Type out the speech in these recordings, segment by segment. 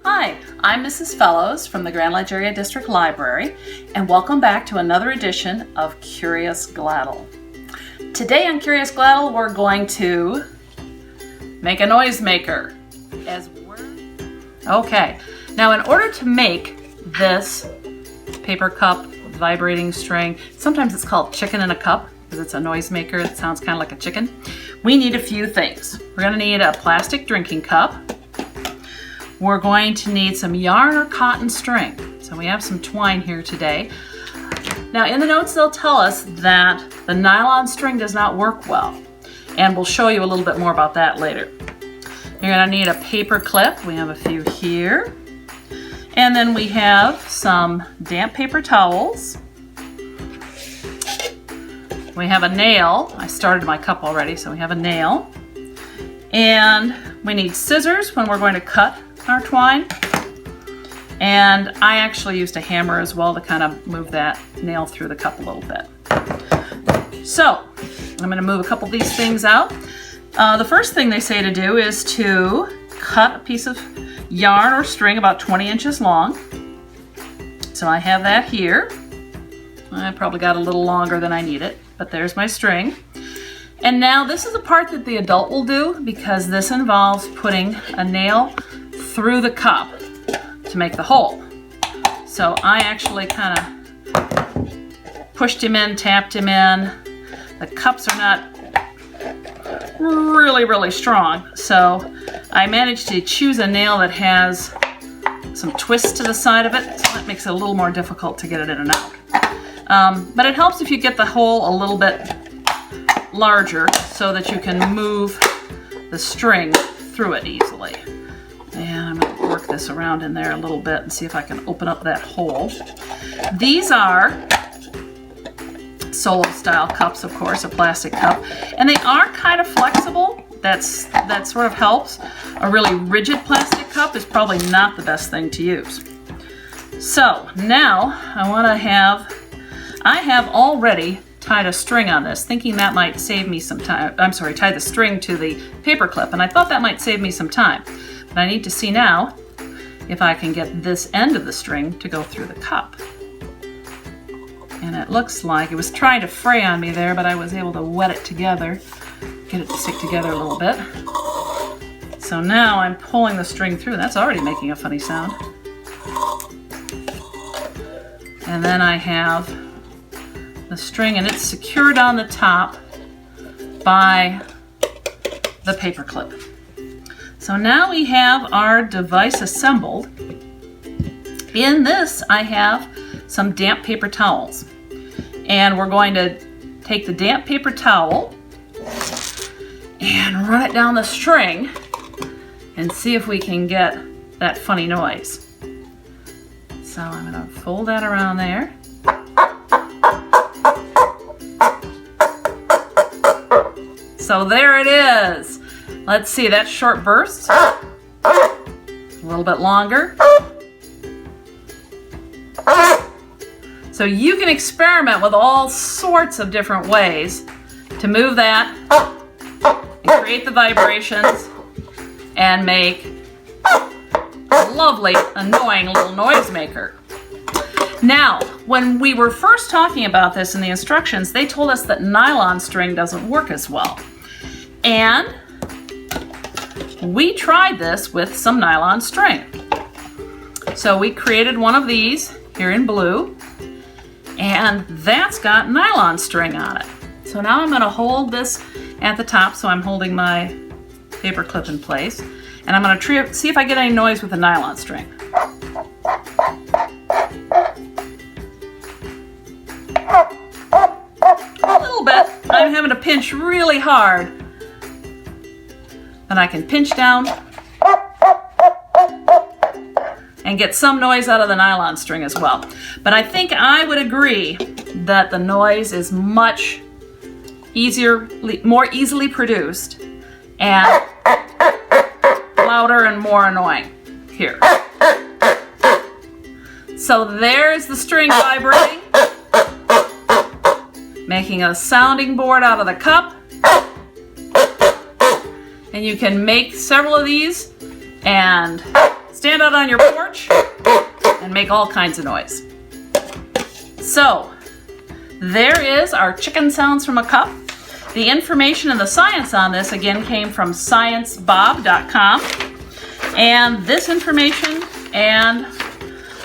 Hi, I'm Mrs. Fellows from the Grand Ledge Area District Library, and welcome back to another edition of Curious Gladdle. Today on Curious Gladdle, we're going to make a noisemaker. Okay, now in order to make this paper cup vibrating string, sometimes it's called chicken in a cup because it's a noisemaker that sounds kind of like a chicken, we need a few things. We're going to need a plastic drinking cup. We're going to need some yarn or cotton string. So we have some twine here today. Now in the notes they'll tell us that the nylon string does not work well, and we'll show you a little bit more about that later. You're going to need a paper clip. We have a few here. And then we have some damp paper towels. We have a nail. I started my cup already, so we have a nail. And we need scissors when we're going to cut our twine. And I actually used a hammer as well to kind of move that nail through the cup a little bit. So I'm going to move a couple of these things out. The first thing they say to do is to cut a piece of yarn or string about 20 inches long. So I have that here. I probably got a little longer than I need it, but there's my string. And now this is the part that the adult will do because this involves putting a nail through the cup to make the hole. So I actually kind of pushed him in, tapped him in. The cups are not really strong, so I managed to choose a nail that has some twist to the side of it, so that makes it a little more difficult to get it in and out. But it helps if you get the hole a little bit larger so that you can move the string through it easily. And I'm going to work this around in there a little bit and see if I can open up that hole. These are solo style cups, of course, a plastic cup, and they are kind of flexible. That sort of helps. A really rigid plastic cup is probably not the best thing to use. So now I have already tied a string on this, thinking that might save me some time. I'm sorry, tied the string to the paper clip, and I thought that might save me some time. But I need to see now if I can get this end of the string to go through the cup. And it looks like it was trying to fray on me there, but I was able to wet it together, get it to stick together a little bit. So now I'm pulling the string through. That's already making a funny sound. And then I have the string, and it's secured on the top by the paper clip. So now we have our device assembled. In this I have some damp paper towels, and we're going to take the damp paper towel and run it down the string and see if we can get that funny noise. So I'm going to fold that around there. So there it is. Let's see, that's short bursts. A little bit longer. So you can experiment with all sorts of different ways to move that and create the vibrations and make a lovely, annoying little noisemaker. Now, when we were first talking about this in the instructions, they told us that nylon string doesn't work as well. And we tried this with some nylon string. So we created one of these here in blue, and that's got nylon string on it. So now I'm going to hold this at the top, so I'm holding my paper clip in place, and I'm going to see if I get any noise with the nylon string. A little bit. I'm having to pinch really hard. And I can pinch down and get some noise out of the nylon string as well. But I think I would agree that the noise is much easier, more easily produced and louder and more annoying. Here. So there's the string vibrating, making a sounding board out of the cup. And you can make several of these and stand out on your porch and make all kinds of noise. So there is our chicken sounds from a cup. The information and the science on this again came from sciencebob.com. And this information and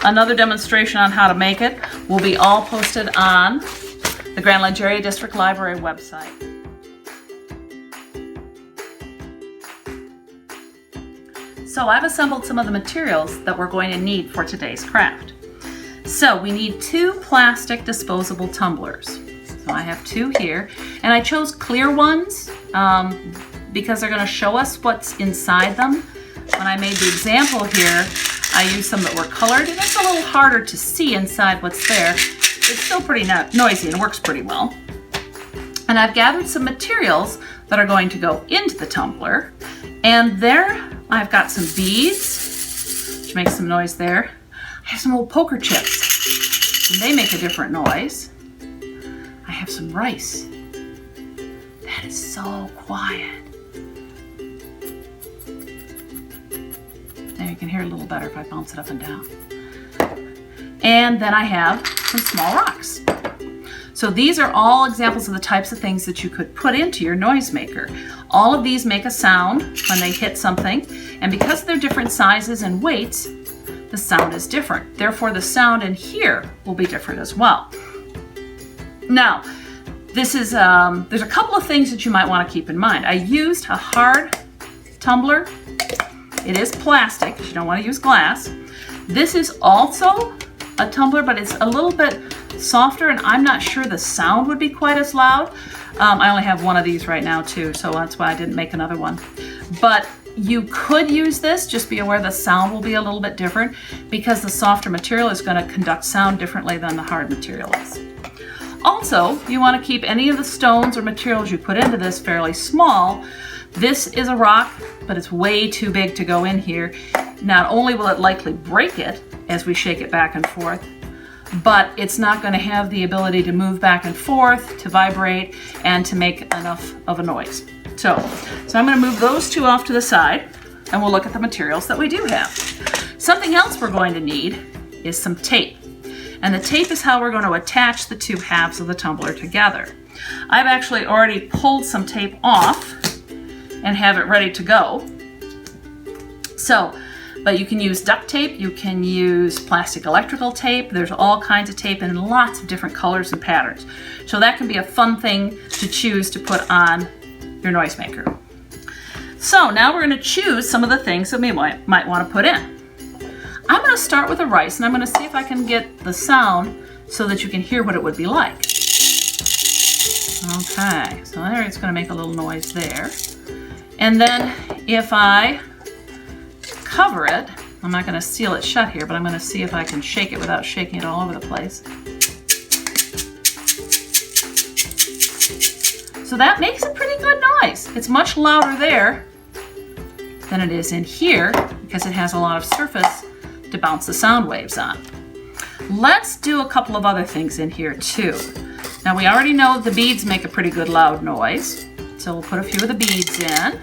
another demonstration on how to make it will be all posted on the Grand Ledge Area District Library website. So I've assembled some of the materials that we're going to need for today's craft. So we need 2 plastic disposable tumblers. So I have 2 here, and I chose clear ones because they're going to show us what's inside them. When I made the example here, I used some that were colored, and it's a little harder to see inside what's there. It's still pretty noisy and works pretty well. And I've gathered some materials that are going to go into the tumbler, and there I've got some beads, which makes some noise there. I have some old poker chips, and they make a different noise. I have some rice. That is so quiet. There, you can hear it a little better if I bounce it up and down. And then I have some small rocks. So these are all examples of the types of things that you could put into your noisemaker. All of these make a sound when they hit something, and because they're different sizes and weights, the sound is different. Therefore, the sound in here will be different as well. Now, this is there's a couple of things that you might want to keep in mind. I used a hard tumbler. It is plastic, because you don't want to use glass. This is also a tumbler, but it's a little bit softer, and I'm not sure the sound would be quite as loud. I only have one of these right now too, so that's why I didn't make another one. But you could use this, just be aware the sound will be a little bit different because the softer material is going to conduct sound differently than the hard material is. Also, you want to keep any of the stones or materials you put into this fairly small. This is a rock, but it's way too big to go in here. Not only will it likely break it as we shake it back and forth, but it's not going to have the ability to move back and forth, to vibrate, and to make enough of a noise. So I'm going to move those 2 off to the side, and we'll look at the materials that we do have. Something else we're going to need is some tape. And the tape is how we're going to attach the 2 halves of the tumbler together. I've actually already pulled some tape off and have it ready to go. But you can use duct tape, you can use plastic electrical tape, there's all kinds of tape in lots of different colors and patterns. So that can be a fun thing to choose to put on your noisemaker. So now we're going to choose some of the things that we might want to put in. I'm going to start with the rice, and I'm going to see if I can get the sound so that you can hear what it would be like. Okay, so there it's going to make a little noise there. And then if I cover it, I'm not going to seal it shut here, but I'm going to see if I can shake it without shaking it all over the place. So that makes a pretty good noise. It's much louder there than it is in here because it has a lot of surface to bounce the sound waves on. Let's do a couple of other things in here too. Now we already know the beads make a pretty good loud noise, so we'll put a few of the beads in.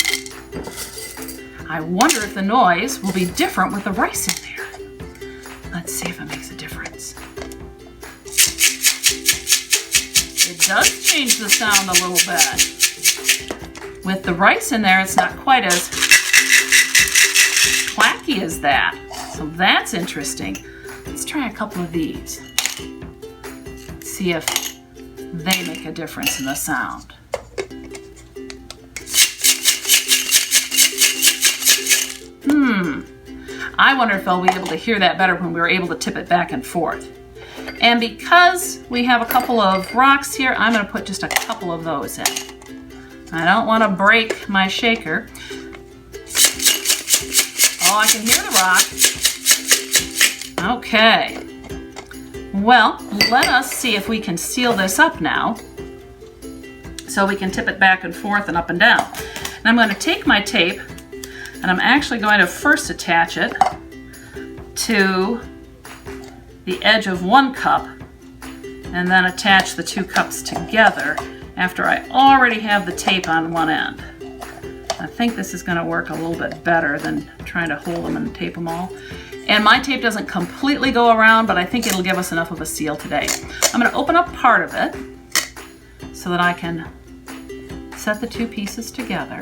I wonder if the noise will be different with the rice in there. Let's see if it makes a difference. It does change the sound a little bit. With the rice in there, it's not quite as clacky as that. So that's interesting. Let's try a couple of these. See if they make a difference in the sound. I wonder if they'll be able to hear that better when we were able to tip it back and forth. And because we have a couple of rocks here, I'm going to put just a couple of those in. I don't want to break my shaker. Oh, I can hear the rock. Okay. Well, let us see if we can seal this up now so we can tip it back and forth and up and down. And I'm going to take my tape and I'm actually going to first attach it to the edge of one cup and then attach the 2 cups together after I already have the tape on one end. I think this is going to work a little bit better than trying to hold them and tape them all. And my tape doesn't completely go around, but I think it'll give us enough of a seal today. I'm going to open up part of it so that I can set the two pieces together.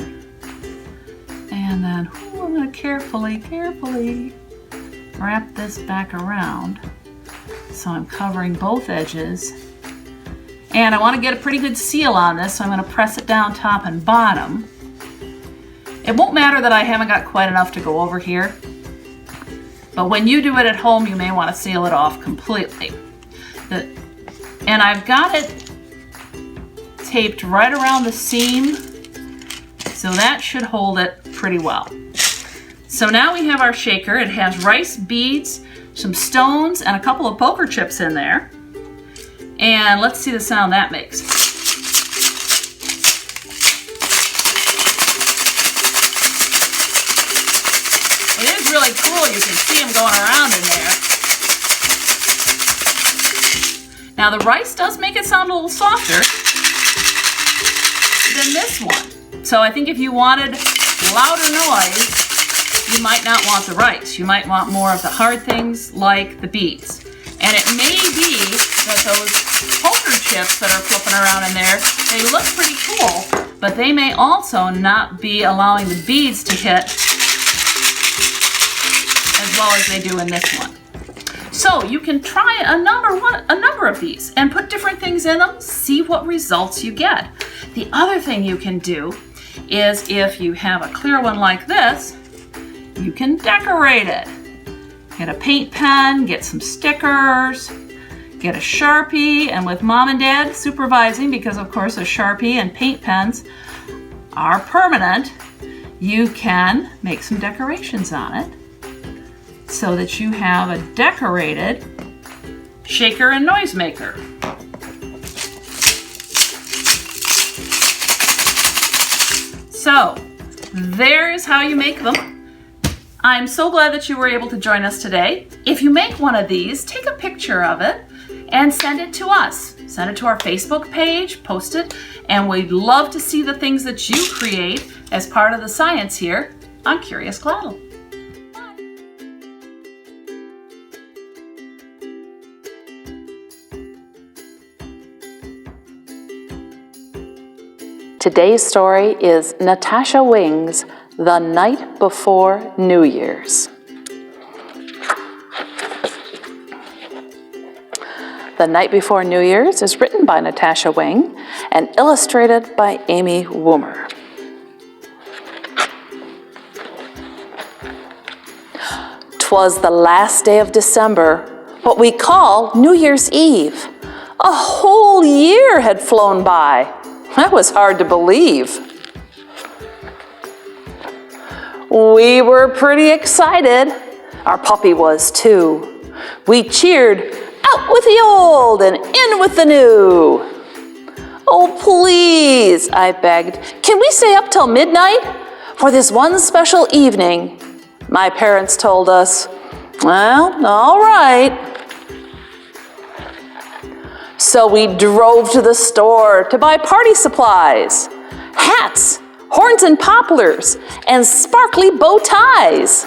And then I'm going to carefully wrap this back around so I'm covering both edges. And I want to get a pretty good seal on this, so I'm going to press it down top and bottom. It won't matter that I haven't got quite enough to go over here, but when you do it at home, you may want to seal it off completely. And I've got it taped right around the seam, so that should hold it pretty well. So now we have our shaker. It has rice beads, some stones, and a couple of poker chips in there. And let's see the sound that makes. It is really cool. You can see them going around in there. Now the rice does make it sound a little softer than this one. So I think if you wanted louder noise, you might not want the rice. You might want more of the hard things like the beads. And it may be that those poker chips that are flipping around in there, they look pretty cool, but they may also not be allowing the beads to hit as well as they do in this one. So you can try a number of these and put different things in them, see what results you get. The other thing you can do is, if you have a clear one like this, you can decorate it. Get a paint pen, get some stickers, get a Sharpie, and with Mom and Dad supervising, because of course a Sharpie and paint pens are permanent, you can make some decorations on it so that you have a decorated shaker and noisemaker. So there is how you make them. I'm so glad that you were able to join us today. If you make one of these, take a picture of it and send it to us. Send it to our Facebook page, post it, and we'd love to see the things that you create as part of the science here on Curious Claddle. Today's story is Natasha Wing's The Night Before New Year's. The Night Before New Year's is written by Natasha Wing and illustrated by Amy Woomer. "'Twas the last day of December, what we call New Year's Eve. A whole year had flown by. That was hard to believe. We were pretty excited. Our puppy was too. We cheered, out with the old and in with the new. Oh, please, I begged, can we stay up till midnight for this one special evening? My parents told us, well, all right. So we drove to the store to buy party supplies, hats, horns and poplars, and sparkly bow ties.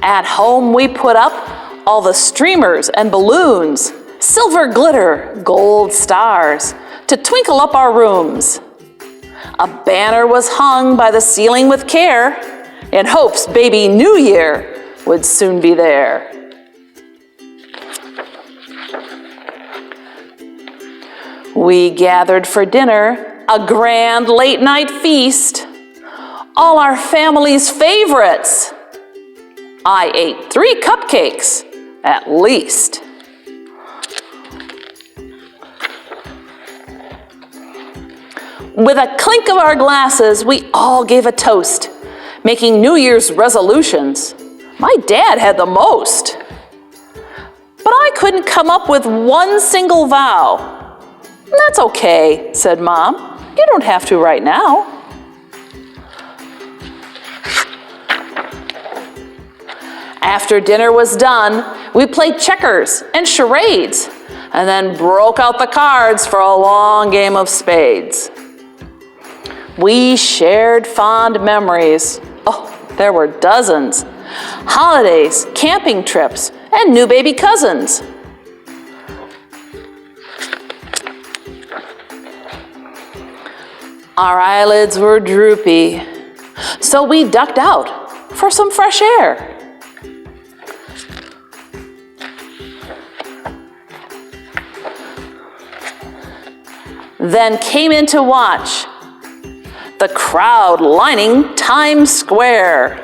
At home we put up all the streamers and balloons, silver glitter, gold stars, to twinkle up our rooms. A banner was hung by the ceiling with care, in hopes baby New Year would soon be there. We gathered for dinner, a grand late-night feast, all our family's favorites. I ate 3 cupcakes, at least. With a clink of our glasses, we all gave a toast, making New Year's resolutions. My dad had the most. But I couldn't come up with one single vow. That's okay, said Mom. You don't have to right now. After dinner was done, we played checkers and charades. and then broke out the cards for a long game of spades. We shared fond memories. Oh, there were dozens. Holidays, camping trips, and new baby cousins. Our eyelids were droopy, so we ducked out for some fresh air. Then came in to watch the crowd lining Times Square.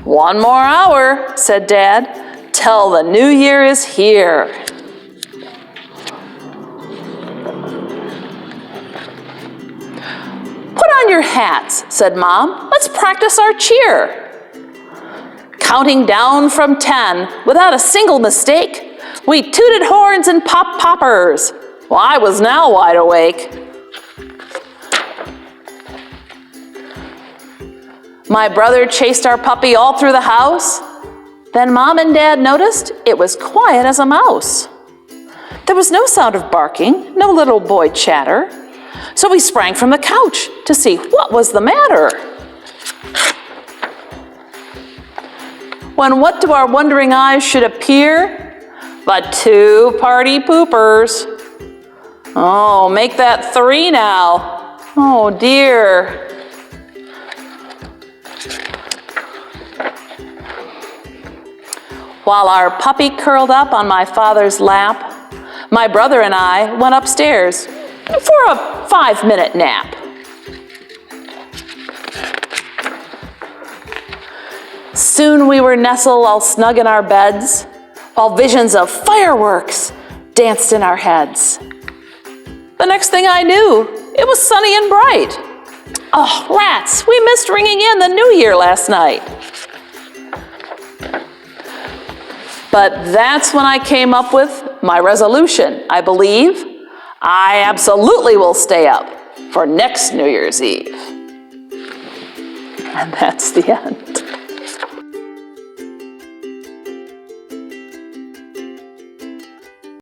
"One more hour," said Dad, "till the new year is here." "Put on your hats," said Mom. "Let's practice our cheer." Counting down from 10 without a single mistake, we tooted horns and popped poppers. Well, I was now wide awake. My brother chased our puppy all through the house. Then Mom and Dad noticed it was quiet as a mouse. There was no sound of barking, no little boy chatter. So we sprang from the couch to see what was the matter. When what to our wondering eyes should appear? But 2 party poopers. Oh, make that 3 now. Oh dear. While our puppy curled up on my father's lap, my brother and I went upstairs for a 5-minute nap. Soon we were nestled all snug in our beds, while visions of fireworks danced in our heads. The next thing I knew, it was sunny and bright. Oh, rats, we missed ringing in the new year last night. But that's when I came up with my resolution. I believe I absolutely will stay up for next New Year's Eve. And that's the end.